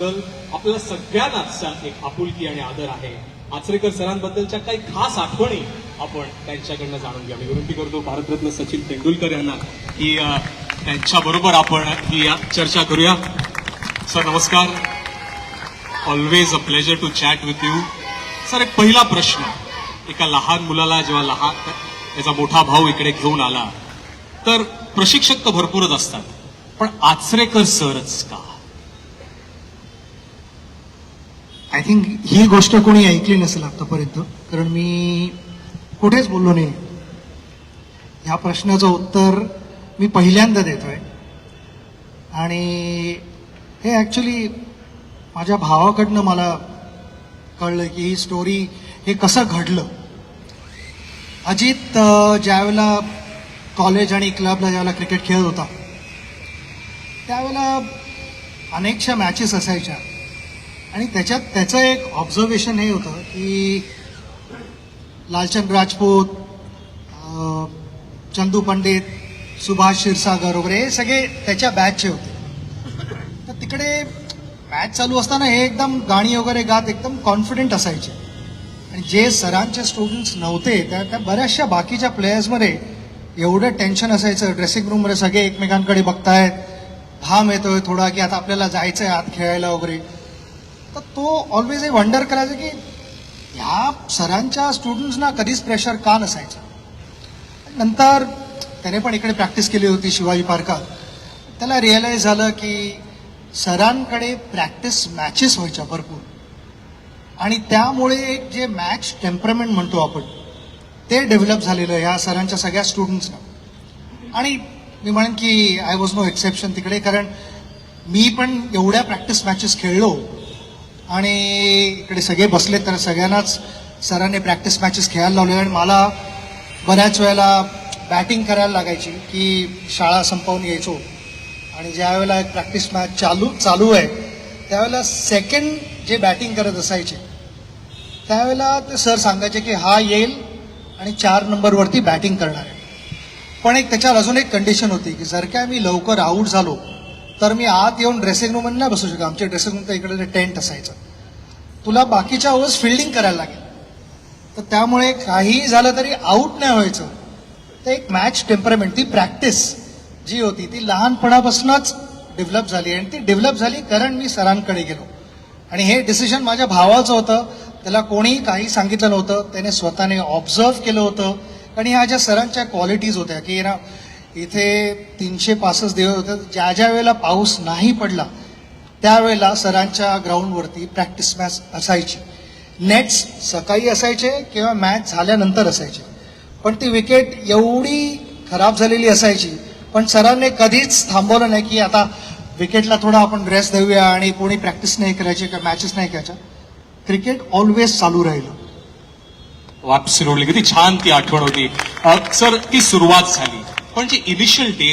आपल्याला सगळ्यांनाच एक आपुलकी आणि आदर आहे. आचरेकर सरांबद्दलच्या काही खास आठवणी आपण त्यांच्याकडनं जाणून घ्या. मी विनंती करतो भारतरत्न सचिन तेंडुलकर यांना की त्यांच्याबरोबर आपण ही चर्चा करूया. सर नमस्कार. Always a pleasure to chat with you. Sir एक पहिला प्रश्न, एका लहान मुलाला जेव्हा त्याचा मोठा भाऊ इकडे घेऊन आला तर प्रशिक्षक तर भरपूरच असतात, पण आचरेकर सरच का? आय थिंक ही गोष्ट कोणी ऐकली नसेल आतापर्यंत, कारण मी कुठेच बोललो नाही. ह्या प्रश्नाचं उत्तर मी पहिल्यांदा देतोय. आणि हे ॲक्च्युली माझ्या भावाकडनं मला कळलं की ही स्टोरी हे कसं घडलं. अजित ज्यावेळेला कॉलेज आणि क्लबला ज्यावेळेला क्रिकेट खेळत होता त्यावेळेला अनेकशा मॅचेस असायच्या आणि त्याच्यात त्याचं एक ऑब्झर्वेशन हे होतं की लालचंद राजपूत, चंदू पंडित, सुभाष क्षीरसागर वगैरे हे सगळे त्याच्या बॅचचे होते. तर तिकडे मॅच चालू असताना हे एकदम गाणी वगैरे गात एकदम कॉन्फिडेंट असायचे. आणि जे सरांचे स्टुडंट्स नव्हते त्या बऱ्याचशा बाकीच्या प्लेयर्समध्ये एवढं टेन्शन असायचं. ड्रेसिंग रूममध्ये सगळे एकमेकांकडे बघतायत, घाम येतोय थोडा की आता आपल्याला जायचं आहे आत खेळायला वगैरे. तर तो ऑलवेज हे वंडर करायचं की ह्या सरांच्या स्टुडंट्सना कधीच प्रेशर का नसायचं. नंतर त्याने पण इकडे प्रॅक्टिस केली होती शिवाजी पार्कात. त्याला रिअलाईज झालं की सरांकडे प्रॅक्टिस मॅचेस व्हायच्या भरपूर आणि त्यामुळे एक जे मॅच टेम्परमेंट म्हणतो आपण ते डेव्हलप झालेलं ह्या सरांच्या सगळ्या स्टुडंट्सना. आणि मी म्हणेन की आय वॉज नो एक्सेप्शन तिकडे, कारण मी पण एवढ्या प्रॅक्टिस मॅचेस खेळलो आणि इकडे सगळे बसले तर सगळ्यांनाच सरांनी प्रॅक्टिस मॅचेस खेळायला लावले. आणि मला बऱ्याच वेळेला बॅटिंग करायला लागायची की शाळा संपवून यायचो आणि ज्या वेळेला एक प्रॅक्टिस मॅच चालू आहे त्यावेळेला सेकंड जे बॅटिंग करत असायचे त्यावेळेला ते सर सांगायचे की हा येईल आणि 4 नंबरवरती बॅटिंग करणार आहे. पण एक त्याच्यावर अजून एक कंडिशन होती की जर काय मी लवकर आऊट झालो तर मी आत येऊन ड्रेसिंग रूममध्ये नाही बसू शकत. आमच्या ड्रेसिंग रूम तर इकडे टेंट असायचं. तुला बाकीच्या ओव्हर्स फिल्डिंग करायला लागेल. तर त्यामुळे काहीही झालं तरी आऊट नाही व्हायचं. तर एक मॅच टेम्परमेंट, ती प्रॅक्टिस जी होती ती लहानपणापासूनच डेव्हलप झाली. आणि ती डेव्हलप झाली कारण मी सरांकडे गेलो. आणि हे डिसिजन माझ्या भावाचं होतं. त्याला कोणीही काही सांगितलं नव्हतं. त्याने स्वतःने ऑब्झर्व केलं होतं. आणि ह्या ज्या सरांच्या क्वालिटीज होत्या की ना इथे 365 दिवस होते. ज्या ज्या वेळेला पाऊस नाही पडला त्यावेळेला सरांच्या ग्राउंडवरती प्रॅक्टिस मॅच असायची. नेट्स सकाळी असायचे किंवा मॅच झाल्यानंतर असायचे. पण ती विकेट एवढी खराब झालेली असायची पण सरांनी कधीच थांबवलं नाही की आता विकेटला थोडा आपण रेस्ट देऊया आणि कोणी प्रॅक्टिस नाही करायची किंवा मॅचेस नाही करायच्या. क्रिकेट ऑलवेज चालू राहिलं. ॲब्सोल्युटली किती छान ती आठवण होती. सर ती सुरुवात झाली पण जी इनिशियल डेज